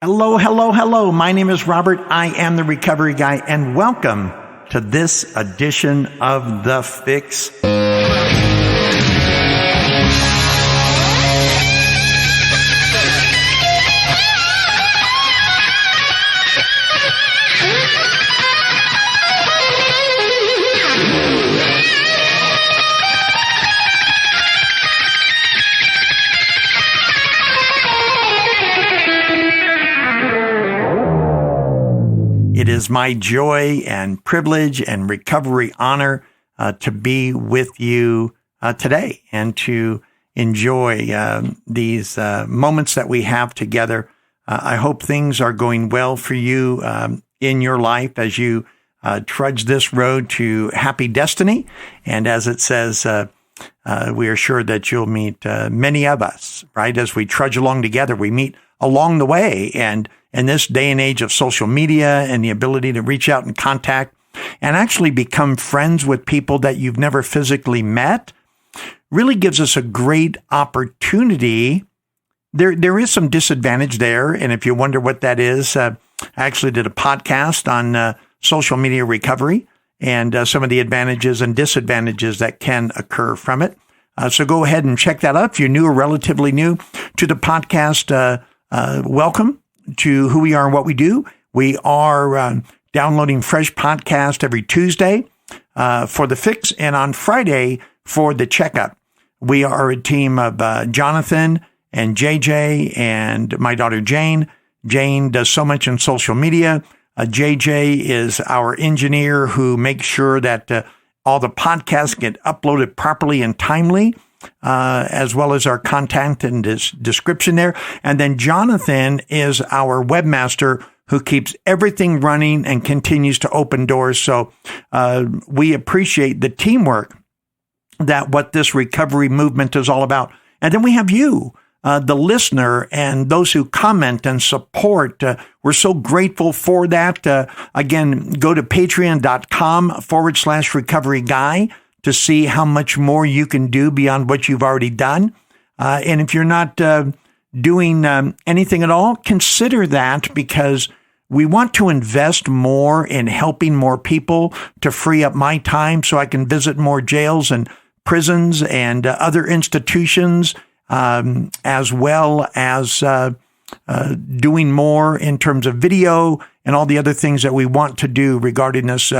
Hello, hello, hello. My name is Robert. I am the Recovery Guy, and welcome to this edition of The Fix. It is my joy and privilege and recovery honor to be with you today and to enjoy these moments that we have together. I hope things are going well for you in your life as you trudge this road to happy destiny. And as it says, we are sure that you'll meet many of us, right? As we trudge along together, we meet along the way. And in this day and age of social media and the ability to reach out and contact and actually become friends with people that you've never physically met really gives us a great opportunity. There is some disadvantage there. And if you wonder what that is, I actually did a podcast on social media recovery and some of the advantages and disadvantages that can occur from it. So go ahead and check that out. If you're new or relatively new to the podcast, welcome to who we are and what we do. We are downloading fresh podcast every Tuesday for the fix and on Friday for the checkup. We are a team of Jonathan and JJ and my daughter Jane. Jane does so much in social media. JJ is our engineer who makes sure that all the podcasts get uploaded properly and timely, as well as our content and description there. And then Jonathan is our webmaster who keeps everything running and continues to open doors. So we appreciate the teamwork that what this recovery movement is all about. And then we have you, the listener, and those who comment and support. We're so grateful for that. Again, go to patreon.com/recovery guy to see how much more you can do beyond what you've already done. And if you're not doing anything at all, consider that, because we want to invest more in helping more people to free up my time so I can visit more jails and prisons and other institutions, as well as doing more in terms of video and all the other things that we want to do regarding this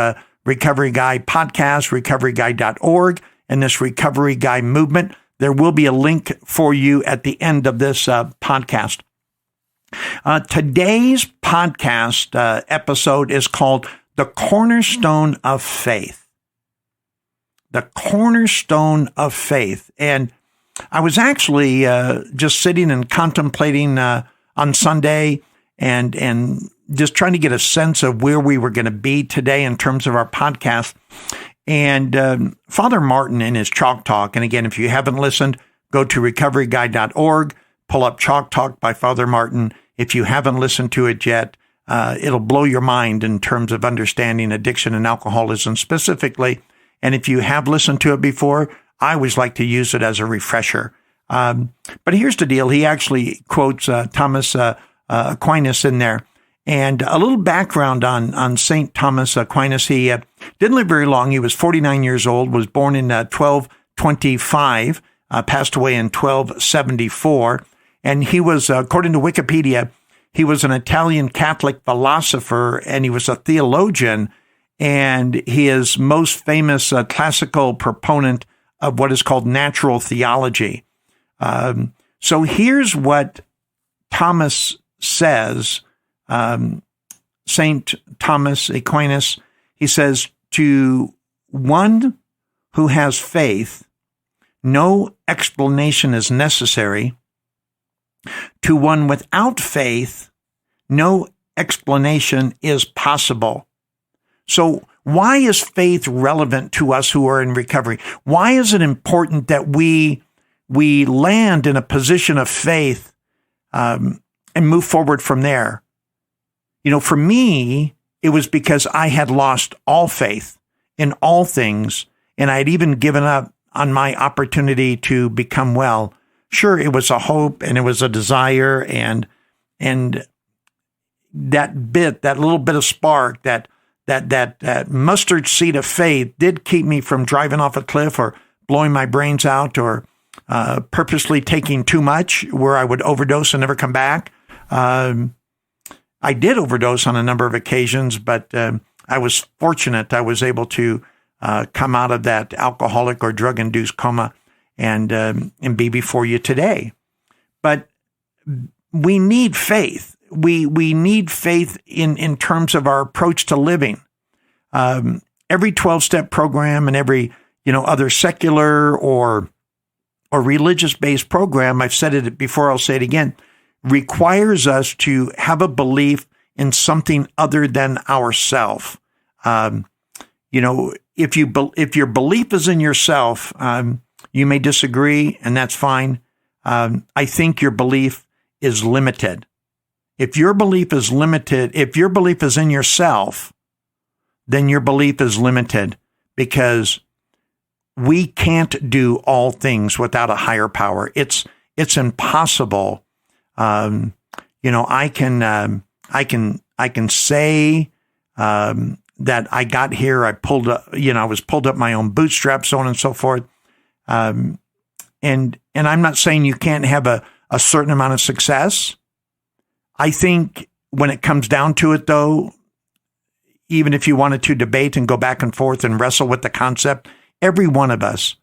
Recovery Guy podcast, recoveryguy.org, and this Recovery Guy movement. There will be a link for you at the end of this podcast. Today's podcast episode is called The Cornerstone of Faith. The Cornerstone of Faith. And I was actually just sitting and contemplating on Sunday and just trying to get a sense of where we were going to be today in terms of our podcast. And Father Martin in his Chalk Talk, and again, if you haven't listened, go to recoveryguy.org, pull up Chalk Talk by Father Martin. If you haven't listened to it yet, it'll blow your mind in terms of understanding addiction and alcoholism specifically. And if you have listened to it before, I always like to use it as a refresher. But here's the deal. He actually quotes Thomas Aquinas in there. And a little background on St. Thomas Aquinas. He didn't live very long. He was 49 years old, was born in 1225, passed away in 1274. And he was, according to Wikipedia, he was an Italian Catholic philosopher, and he was a theologian. And he is most famous classical proponent of what is called natural theology. So here's what Thomas says, St. Thomas Aquinas. He says, to one who has faith, no explanation is necessary. To one without faith, no explanation is possible. So why is faith relevant to us who are in recovery? Why is it important that we land in a position of faith and move forward from there? You know, for me, it was because I had lost all faith in all things, and I had even given up on my opportunity to become well. Sure, it was a hope and it was a desire, and that little bit of spark, that mustard seed of faith did keep me from driving off a cliff or blowing my brains out or purposely taking too much where I would overdose and never come back. I did overdose on a number of occasions, but I was fortunate. I was able to come out of that alcoholic or drug-induced coma and be before you today. But we need faith. We need faith in terms of our approach to living. Every 12-step program and every other secular or religious-based program, I've said it before, I'll say it again, requires us to have a belief in something other than ourself. If your belief is in yourself, you may disagree, and that's fine. I think your belief is limited. If your belief is limited, if your belief is in yourself, then your belief is limited, because we can't do all things without a higher power. It's impossible. I can say that I got here. I was pulled up my own bootstraps, so on and so forth. And I'm not saying you can't have a certain amount of success. I think when it comes down to it, though, even if you wanted to debate and go back and forth and wrestle with the concept, every one of us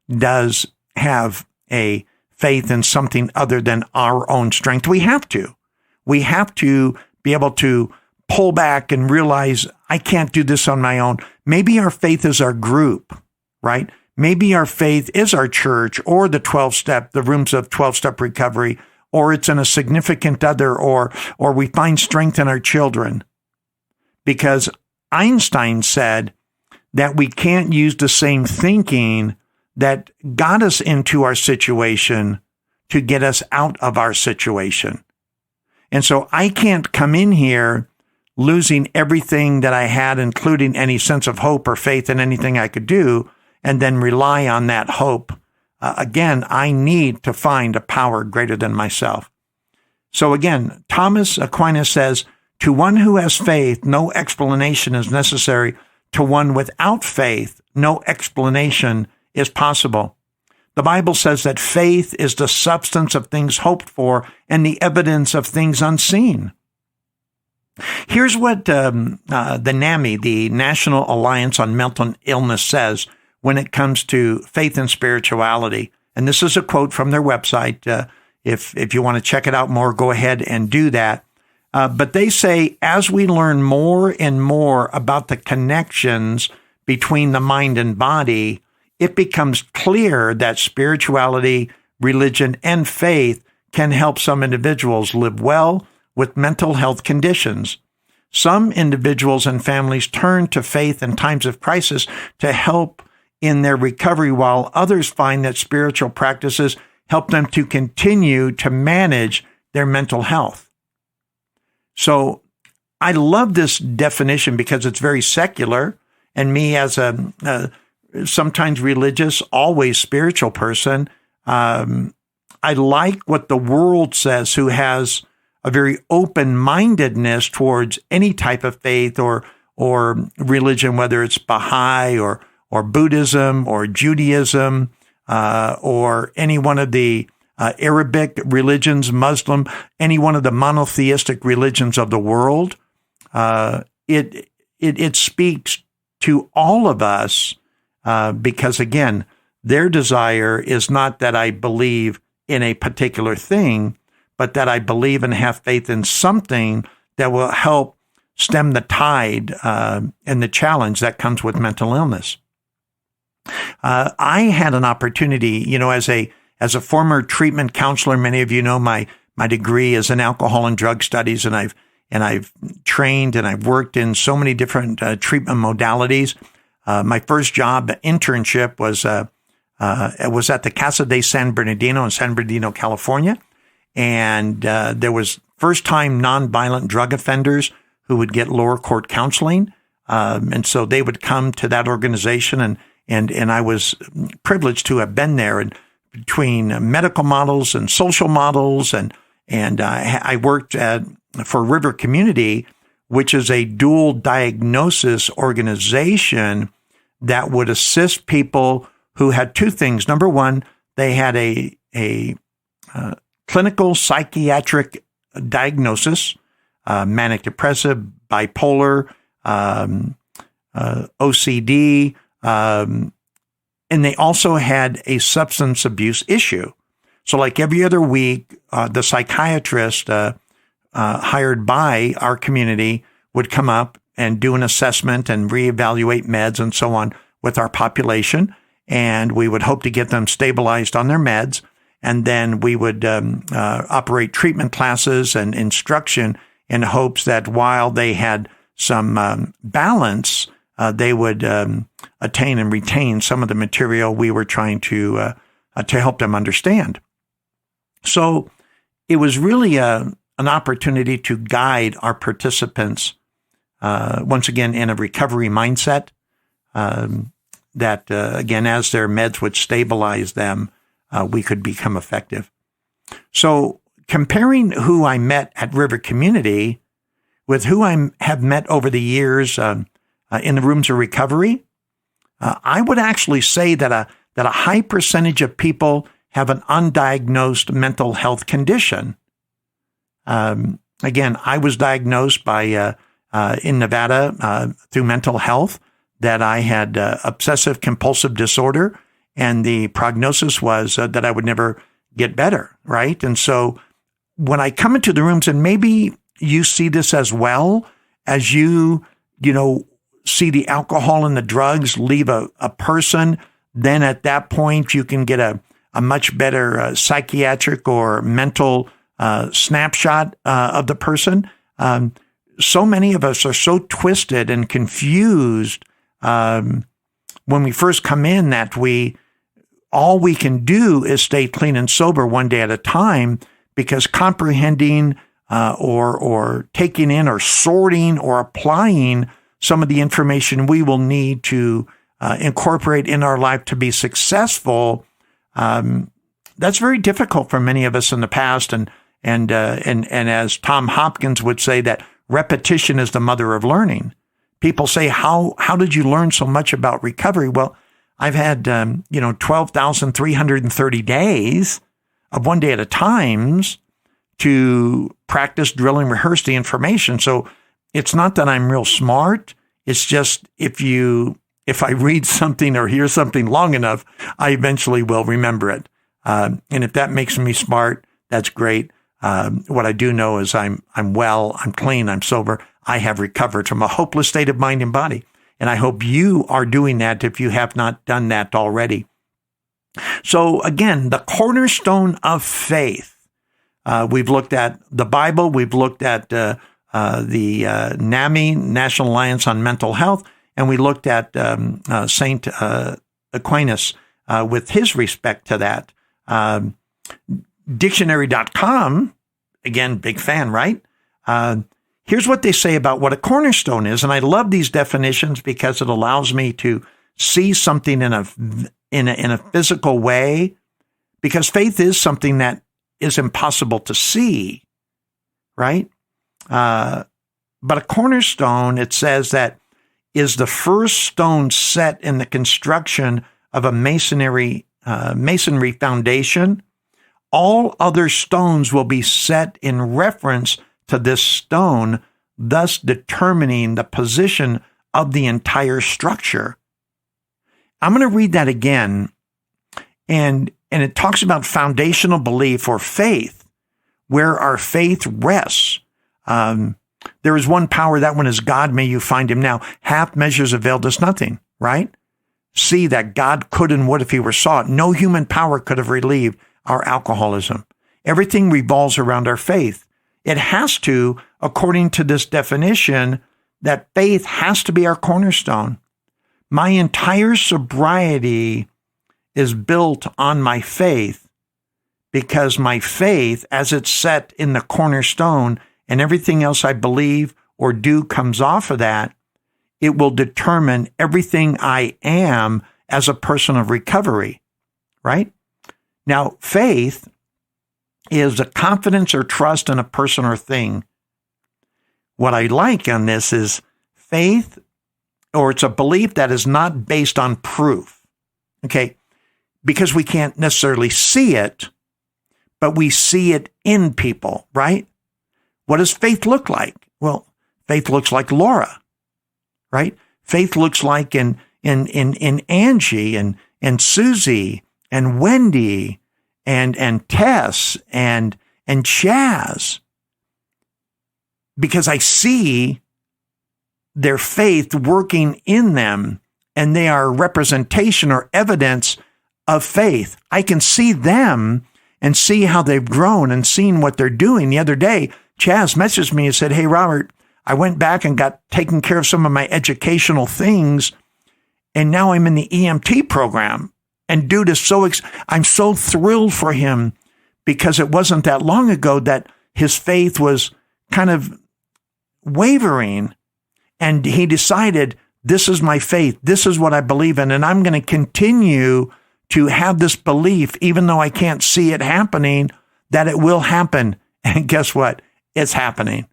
does have a faith in something other than our own strength. We have to. We have to be able to pull back and realize, I can't do this on my own. Maybe our faith is our group, right? Maybe our faith is our church or the 12-step, the rooms of 12-step recovery, or it's in a significant other, or we find strength in our children. Because Einstein said that we can't use the same thinking that got us into our situation to get us out of our situation. And so I can't come in here losing everything that I had, including any sense of hope or faith in anything I could do, and then rely on that hope. Again, I need to find a power greater than myself. So again, Thomas Aquinas says, to one who has faith, no explanation is necessary. To one without faith, no explanation is possible. The Bible says that faith is the substance of things hoped for and the evidence of things unseen. Here's what the NAMI, the National Alliance on Mental Illness, says when it comes to faith and spirituality. And this is a quote from their website. If you want to check it out more, go ahead and do that. But they say, as we learn more and more about the connections between the mind and body, it becomes clear that spirituality, religion, and faith can help some individuals live well with mental health conditions. Some individuals and families turn to faith in times of crisis to help in their recovery, while others find that spiritual practices help them to continue to manage their mental health. So I love this definition because it's very secular, and me as a sometimes religious, always spiritual person, I like what the world says, who has a very open-mindedness towards any type of faith or religion, whether it's Baha'i or Buddhism or Judaism or any one of the Arabic religions, Muslim, any one of the monotheistic religions of the world. It speaks to all of us because, again, their desire is not that I believe in a particular thing, but that I believe and have faith in something that will help stem the tide and the challenge that comes with mental illness. I had an opportunity, as a former treatment counselor. Many of you know my degree is in alcohol and drug studies, and I've trained and I've worked in so many different treatment modalities. My first job internship was at the Casa de San Bernardino in San Bernardino, California, and there was first-time nonviolent drug offenders who would get lower court counseling, and so they would come to that organization, and I was privileged to have been there, and between medical models and social models, and I worked for River Community, which is a dual diagnosis organization that would assist people who had two things. Number one, they had a clinical psychiatric diagnosis, manic depressive, bipolar, OCD, and they also had a substance abuse issue. So like every other week, the psychiatrist hired by our community would come up and do an assessment and reevaluate meds and so on with our population. And we would hope to get them stabilized on their meds. And then we would operate treatment classes and instruction in hopes that while they had some balance, they would attain and retain some of the material we were trying to help them understand. So it was really an opportunity to guide our participants, once again, in a recovery mindset, that, again, as their meds would stabilize them, we could become effective. So comparing who I met at River Community with who I have met over the years in the rooms of recovery, I would actually say that a high percentage of people have an undiagnosed mental health condition. Again, I was diagnosed by in Nevada through mental health that I had obsessive compulsive disorder, and the prognosis was that I would never get better, right? And so when I come into the rooms, and maybe you see this as well, as you see the alcohol and the drugs leave a person, then at that point you can get a much better psychiatric or mental snapshot of the person. So many of us are so twisted and confused when we first come in that all we can do is stay clean and sober one day at a time, because comprehending or taking in or sorting or applying some of the information we will need to incorporate in our life to be successful, that's very difficult for many of us in the past. And as Tom Hopkins would say, that repetition is the mother of learning. People say, how did you learn so much about recovery? Well, I've had 12,330 days of one day at a time to practice, drill, and rehearse the information. So it's not that I'm real smart. It's just if I read something or hear something long enough, I eventually will remember it. And if that makes me smart, that's great. What I do know is I'm well, I'm clean, I'm sober. I have recovered from a hopeless state of mind and body. And I hope you are doing that if you have not done that already. So again, the cornerstone of faith. We've looked at the Bible. We've looked at the NAMI, National Alliance on Mental Health. And we looked at Saint Aquinas with his respect to that. Dictionary.com, again, big fan, right? Here's what they say about what a cornerstone is. And I love these definitions because it allows me to see something in a physical way, because faith is something that is impossible to see, right? But a cornerstone, it says that, is the first stone set in the construction of a masonry foundation. All other stones will be set in reference to this stone, thus determining the position of the entire structure. I'm going to read that again, and it talks about foundational belief or faith, where our faith rests. There is one power, that one is God, may you find him now. Half measures availed us nothing, right? See that God could and would if he were sought. No human power could have relieved our alcoholism. Everything revolves around our faith. It has to, according to this definition, that faith has to be our cornerstone. My entire sobriety is built on my faith, because my faith, as it's set in the cornerstone, and everything else I believe or do comes off of that, it will determine everything I am as a person of recovery, right? Now, faith is a confidence or trust in a person or thing. what I like on this is faith, or it's a belief that is not based on proof. Okay. Because we can't necessarily see it, but we see it in people, right? What does faith look like? Well, faith looks like Laura, right? Faith looks like in Angie and Susie and Wendy and Tess and Chaz. Because I see their faith working in them, and they are representation or evidence of faith. I can see them and see how they've grown and seen what they're doing. The other day, Chaz messaged me and said, "Hey, Robert, I went back and got taken care of some of my educational things, and now I'm in the EMT program." And dude is I'm so thrilled for him, because it wasn't that long ago that his faith was kind of wavering, and he decided, this is my faith, this is what I believe in, and I'm going to continue to have this belief, even though I can't see it happening, that it will happen. And guess what? It's happening.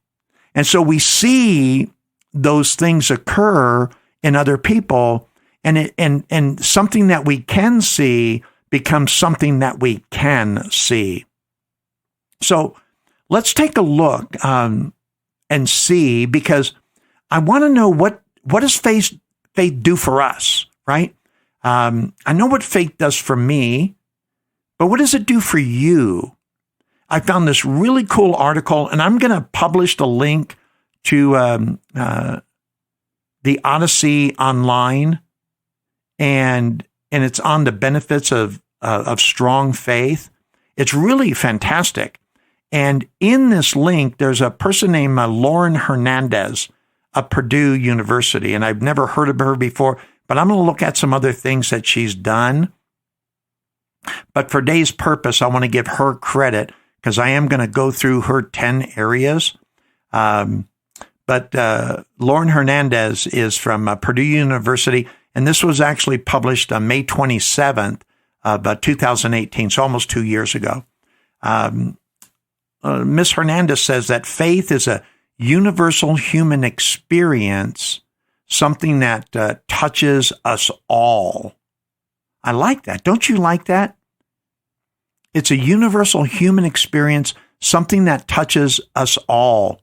And so we see those things occur in other people, and something that we can see becomes something that we can see. So let's take a look and see, because I want to know what does faith do for us, right? I know what faith does for me, but what does it do for you? I found this really cool article, and I'm going to publish the link to the Odyssey online, and it's on the benefits of strong faith. It's really fantastic. And in this link, there's a person named Lauren Hernandez of Purdue University, and I've never heard of her before, but I'm going to look at some other things that she's done. But for today's purpose, I want to give her credit, because I am going to go through her 10 areas. But Lauren Hernandez is from Purdue University, and this was actually published on May 27th of 2018, so almost 2 years ago. Ms. Hernandez says that faith is a universal human experience, something that touches us all. I like that. Don't you like that? It's a universal human experience, something that touches us all.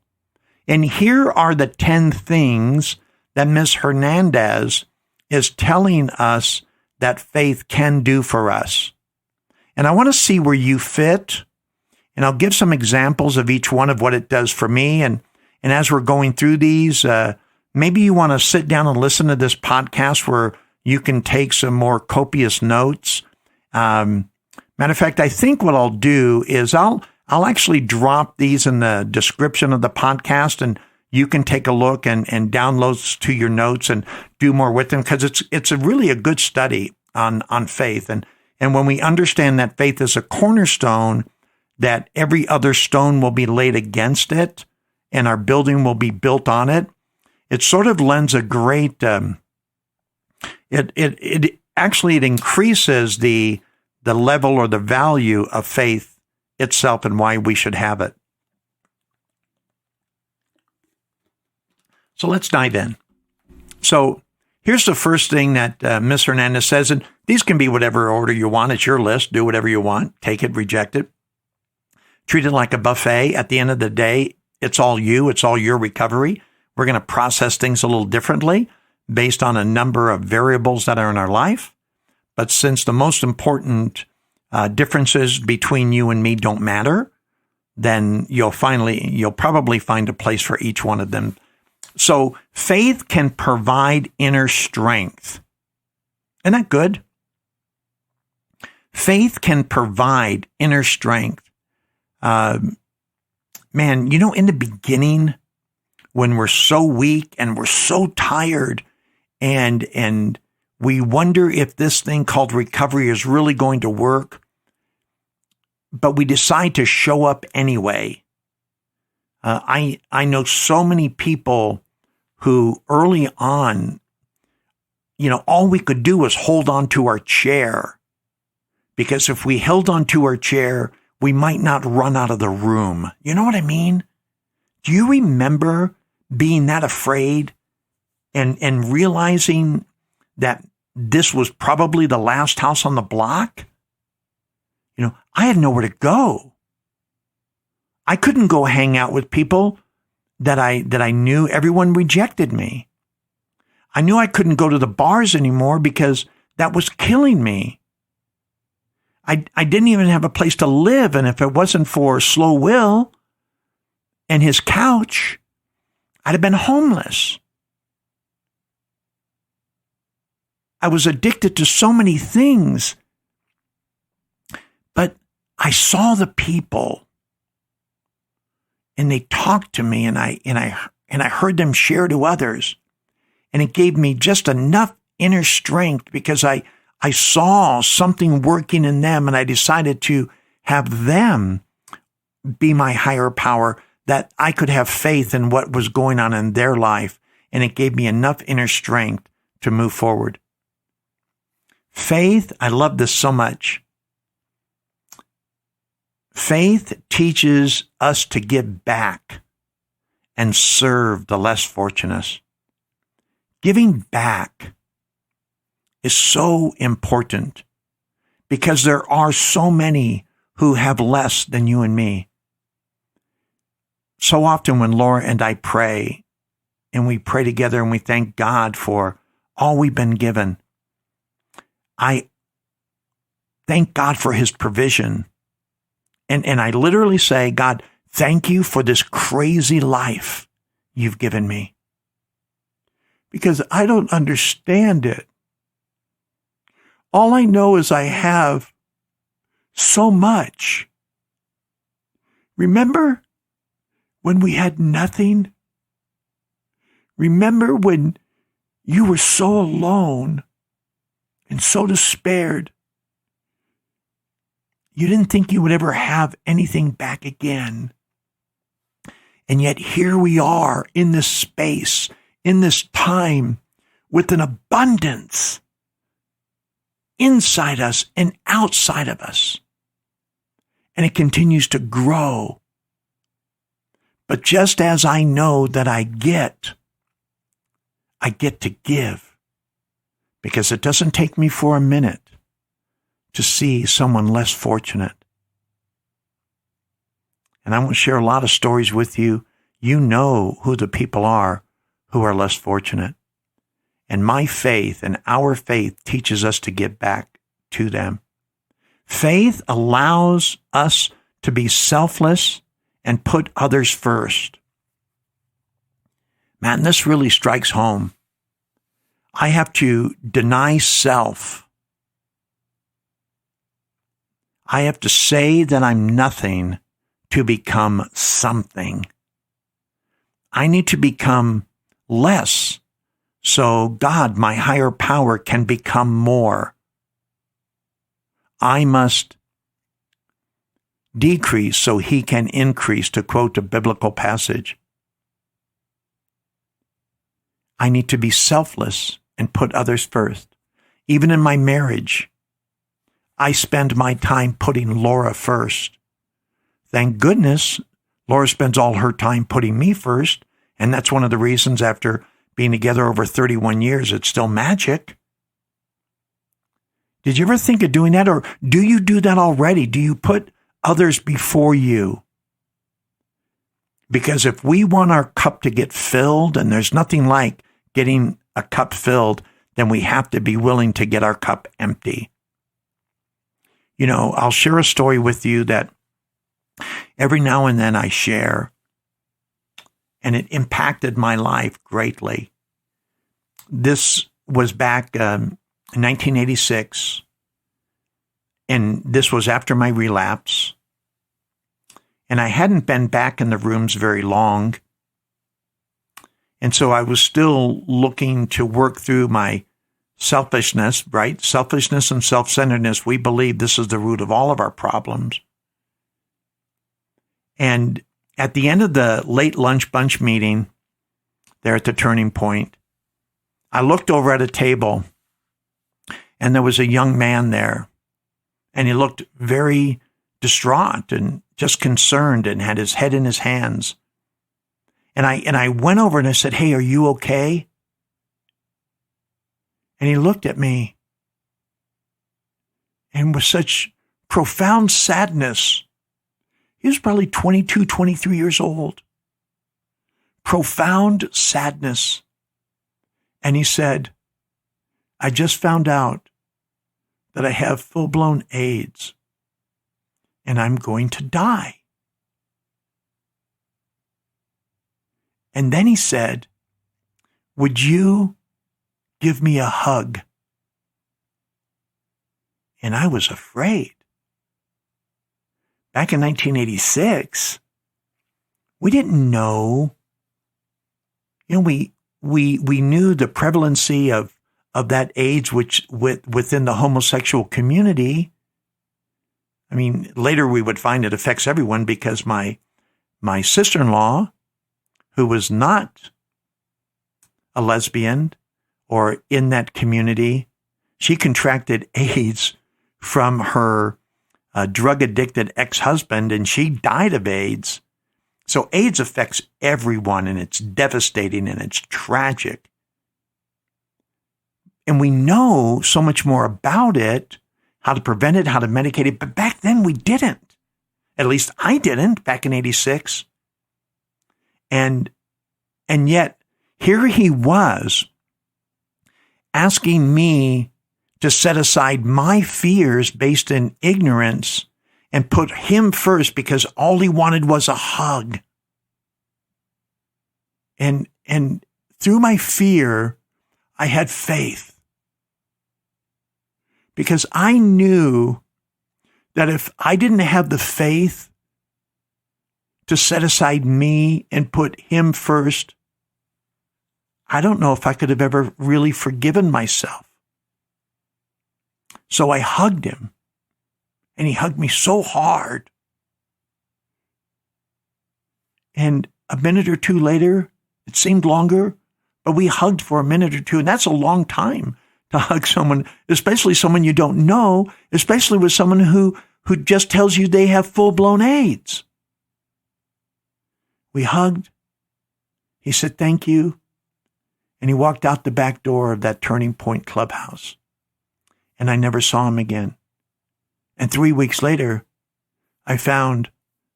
And here are the 10 things that Ms. Hernandez is telling us that faith can do for us. And I want to see where you fit. And I'll give some examples of each one of what it does for me. And as we're going through these, maybe you want to sit down and listen to this podcast where you can take some more copious notes. Matter of fact, I think what I'll do is I'll actually drop these in the description of the podcast, and you can take a look and download to your notes and do more with them, because it's really a good study on faith. And when we understand that faith is a cornerstone, that every other stone will be laid against it, and our building will be built on it, it sort of lends a great, it increases the level or the value of faith itself and why we should have it. So let's dive in. So here's the first thing that Ms. Hernandez says, and these can be whatever order you want. It's your list. Do whatever you want. Take it, reject it. Treat it like a buffet. At the end of the day, it's all you. It's all your recovery. We're going to process things a little differently based on a number of variables that are in our life. But since the most important differences between you and me don't matter, then you'll probably find a place for each one of them. So faith can provide inner strength. Isn't that good? Faith can provide inner strength. Man, in the beginning, when we're so weak and we're so tired, and we wonder if this thing called recovery is really going to work, but we decide to show up anyway. I know so many people who early on, all we could do was hold on to our chair, because if we held on to our chair, we might not run out of the room. You know what I mean? Do you remember being that afraid and realizing that this was probably the last house on the block, I had nowhere to go. I couldn't go hang out with people that I knew. Everyone rejected me. I knew I couldn't go to the bars anymore because that was killing me. I didn't even have a place to live, and if it wasn't for Slow Will and his couch, I'd have been homeless. I was addicted to so many things, but I saw the people, and they talked to me, and I heard them share to others, and it gave me just enough inner strength because I saw something working in them, and I decided to have them be my higher power, that I could have faith in what was going on in their life, and it gave me enough inner strength to move forward. Faith, I love this so much. Faith teaches us to give back and serve the less fortunate. Giving back is so important because there are so many who have less than you and me. So often when Laura and I pray, and we pray together and we thank God for all we've been given, I thank God for his provision. And I literally say, God, thank you for this crazy life you've given me. Because I don't understand it. All I know is I have so much. Remember when we had nothing? Remember when you were so alone and so despaired? You didn't think you would ever have anything back again. And yet here we are in this space, in this time, with an abundance inside us and outside of us. And it continues to grow. But just as I know that I get to give. Because it doesn't take me for a minute to see someone less fortunate. And I want to share a lot of stories with you. You know who the people are who are less fortunate. And my faith and our faith teaches us to give back to them. Faith allows us to be selfless and put others first. Man, this really strikes home. I have to deny self. I have to say that I'm nothing to become something. I need to become less so God, my higher power, can become more. I must decrease so he can increase, to quote a biblical passage. I need to be selfless and put others first. Even in my marriage, I spend my time putting Laura first. Thank goodness Laura spends all her time putting me first, and that's one of the reasons after being together over 31 years, it's still magic. Did you ever think of doing that, or do you do that already? Do you put others before you? Because if we want our cup to get filled, and there's nothing like getting a cup filled, then we have to be willing to get our cup empty. You know, I'll share a story with you that every now and then I share, and it impacted my life greatly. This was back in 1986, and this was after my relapse. And I hadn't been back in the rooms very long. And so I was still looking to work through my selfishness, right? Selfishness and self-centeredness. We believe this is the root of all of our problems. And at the end of the late lunch bunch meeting, there at the Turning Point, I looked over at a table, and there was a young man there, and he looked very distraught and just concerned and had his head in his hands. And I went over and I said, "Hey, are you okay?" And he looked at me and with such profound sadness. He was probably 22, 23 years old. Profound sadness. And he said, "I just found out that I have full-blown AIDS and I'm going to die." And then he said, "Would you give me a hug?" And I was afraid. Back in 1986, we didn't know. We knew the prevalency of that AIDS within the homosexual community. I mean, later we would find it affects everyone because my sister-in-law, who was not a lesbian or in that community, she contracted AIDS from her drug-addicted ex-husband, and she died of AIDS. So AIDS affects everyone, and it's devastating, and it's tragic. And we know so much more about it, how to prevent it, how to medicate it, but back then we didn't. At least I didn't back in 86. And yet, here he was asking me to set aside my fears based in ignorance and put him first because all he wanted was a hug. And through my fear, I had faith. Because I knew that if I didn't have the faith to set aside me and put him first, I don't know if I could have ever really forgiven myself. So I hugged him, and he hugged me so hard. And a minute or two later, it seemed longer, but we hugged for a minute or two, and that's a long time to hug someone, especially someone you don't know, especially with someone who just tells you they have full-blown AIDS. We hugged. He said, "Thank you." And he walked out the back door of that Turning Point clubhouse. And I never saw him again. And 3 weeks later, I found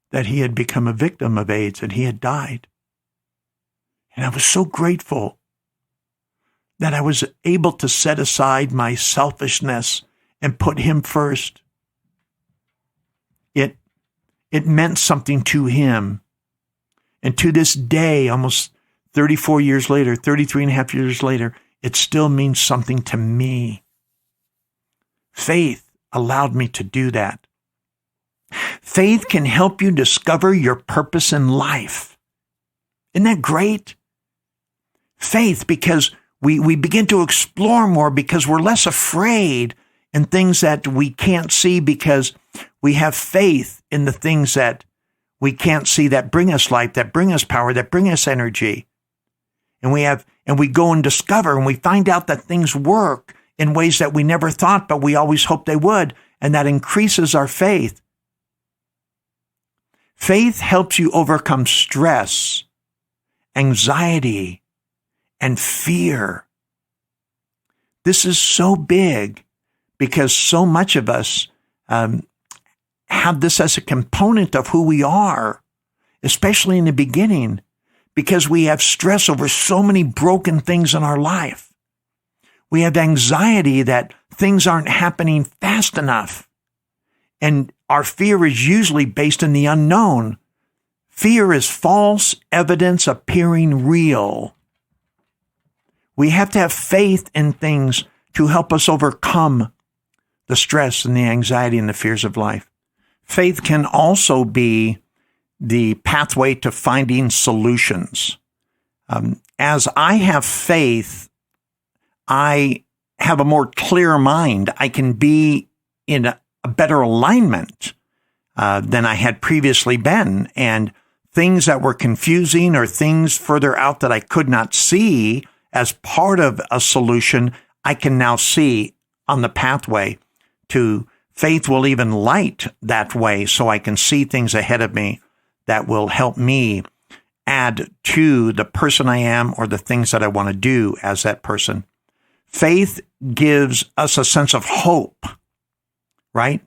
that he had become a victim of AIDS and he had died. And I was so grateful that I was able to set aside my selfishness and put him first. It meant something to him. And to this day, almost 34 years later, 33 and a half years later, it still means something to me. Faith allowed me to do that. Faith can help you discover your purpose in life. Isn't that great? Faith, because we begin to explore more because we're less afraid in things that we can't see because we have faith in the things that we can't see that bring us life, that bring us power, that bring us energy. And we go and discover and we find out that things work in ways that we never thought, but we always hoped they would. And that increases our faith. Faith helps you overcome stress, anxiety, and fear. This is so big because so much of us have this as a component of who we are, especially in the beginning, because we have stress over so many broken things in our life. We have anxiety that things aren't happening fast enough. And our fear is usually based in the unknown. Fear is false evidence appearing real. We have to have faith in things to help us overcome the stress and the anxiety and the fears of life. Faith can also be the pathway to finding solutions. As I have faith, I have a more clear mind. I can be in a better alignment than I had previously been. And things that were confusing or things further out that I could not see as part of a solution, I can now see on the pathway to faith will even light that way so I can see things ahead of me that will help me add to the person I am or the things that I want to do as that person. Faith gives us a sense of hope, right?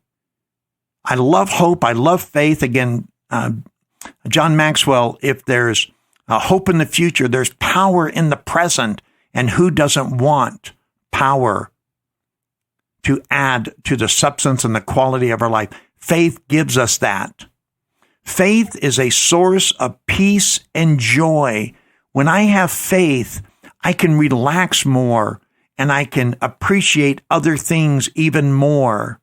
I love hope. I love faith. Again, John Maxwell, if there's hope in the future, there's power in the present. And who doesn't want power to add to the substance and the quality of our life? Faith gives us that. Faith is a source of peace and joy. When I have faith, I can relax more and I can appreciate other things even more.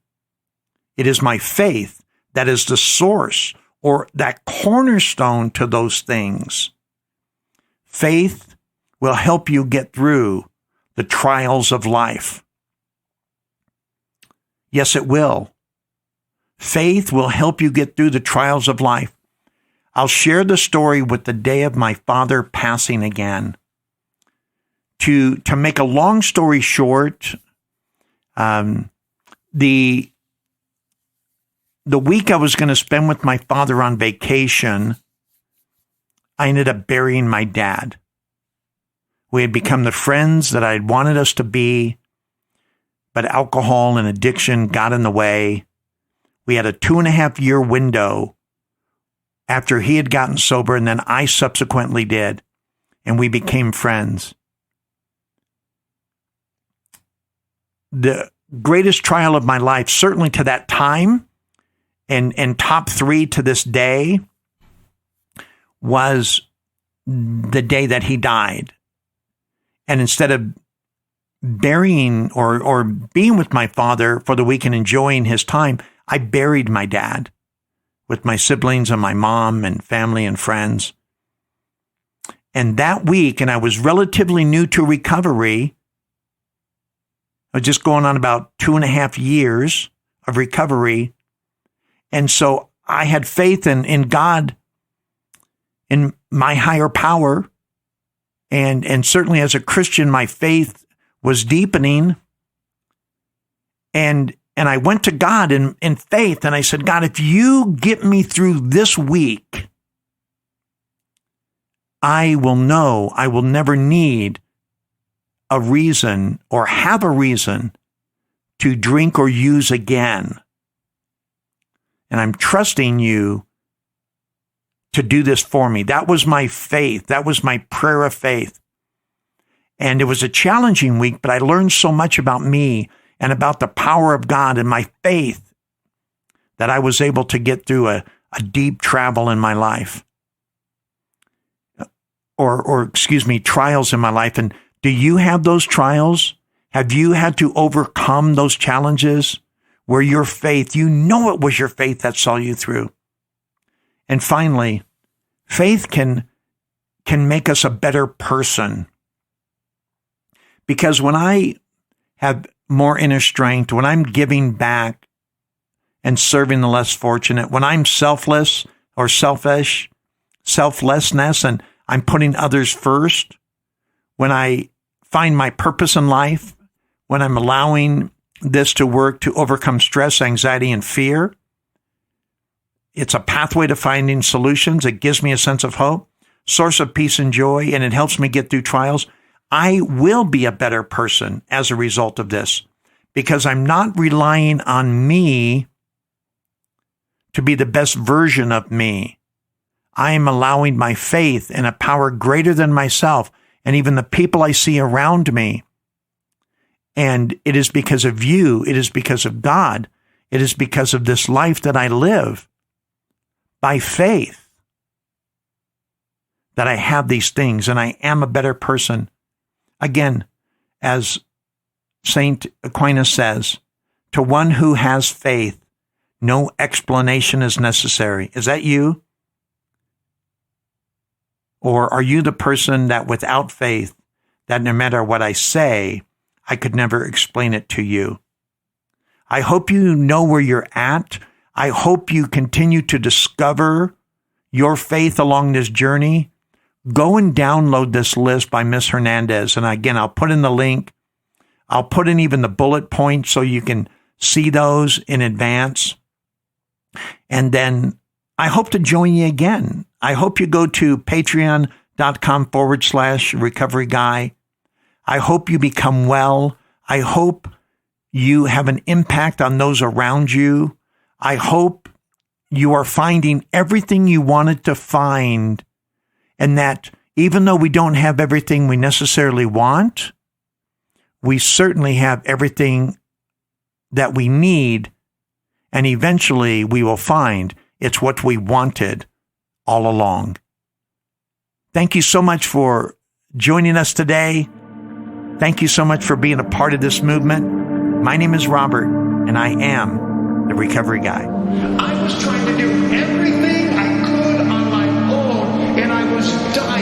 It is my faith that is the source or that cornerstone to those things. Faith will help you get through the trials of life. Yes, it will. Faith will help you get through the trials of life. I'll share the story with the day of my father passing again. To make a long story short, the week I was going to spend with my father on vacation, I ended up burying my dad. We had become the friends that I had wanted us to be, but alcohol and addiction got in the way. We had a 2.5-year window after he had gotten sober, and then I subsequently did, and we became friends. The greatest trial of my life, certainly to that time, and top 3 to this day, was the day that he died. And instead of burying or being with my father for the week and enjoying his time, I buried my dad with my siblings and my mom and family and friends. And that week, and I was relatively new to recovery, I was just going on about 2.5 years of recovery. And so I had faith in God, in my higher power. And certainly as a Christian, my faith was deepening. And I went to God in faith, and I said, God, if you get me through this week, I will know I will never need a reason or have a reason to drink or use again. And I'm trusting you to do this for me. That was my faith. That was my prayer of faith. And it was a challenging week, but I learned so much about me and about the power of God and my faith that I was able to get through a deep travel in my life. Trials in my life. And do you have those trials? Have you had to overcome those challenges where your faith, you know it was your faith that saw you through? And finally, faith can make us a better person. Because when I have more inner strength, when I'm giving back and serving the less fortunate, when I'm selfless or selfishness, and I'm putting others first, when I find my purpose in life, when I'm allowing this to work to overcome stress, anxiety, and fear, it's a pathway to finding solutions. It gives me a sense of hope, source of peace and joy, and it helps me get through trials. I will be a better person as a result of this because I'm not relying on me to be the best version of me. I am allowing my faith in a power greater than myself and even the people I see around me. And it is because of you. It is because of God. It is because of this life that I live by faith that I have these things and I am a better person. Again, as St. Aquinas says, to one who has faith, no explanation is necessary. Is that you? Or are you the person that without faith, that no matter what I say, I could never explain it to you? I hope you know where you're at. I hope you continue to discover your faith along this journey. Go and download this list by Miss Hernandez. And again, I'll put in the link. I'll put in even the bullet points so you can see those in advance. And then I hope to join you again I hope you go to patreon.com/recovery guy. I hope you become well. I hope you have an impact on those around you. I hope you are finding everything you wanted to find, and that even though we don't have everything we necessarily want, we certainly have everything that we need, and eventually we will find it's what we wanted all along. Thank you so much for joining us today. Thank you so much for being a part of this movement. My name is Robert, and I am the Recovery Guy. I was trying to do everything I could on my own, and I was dying.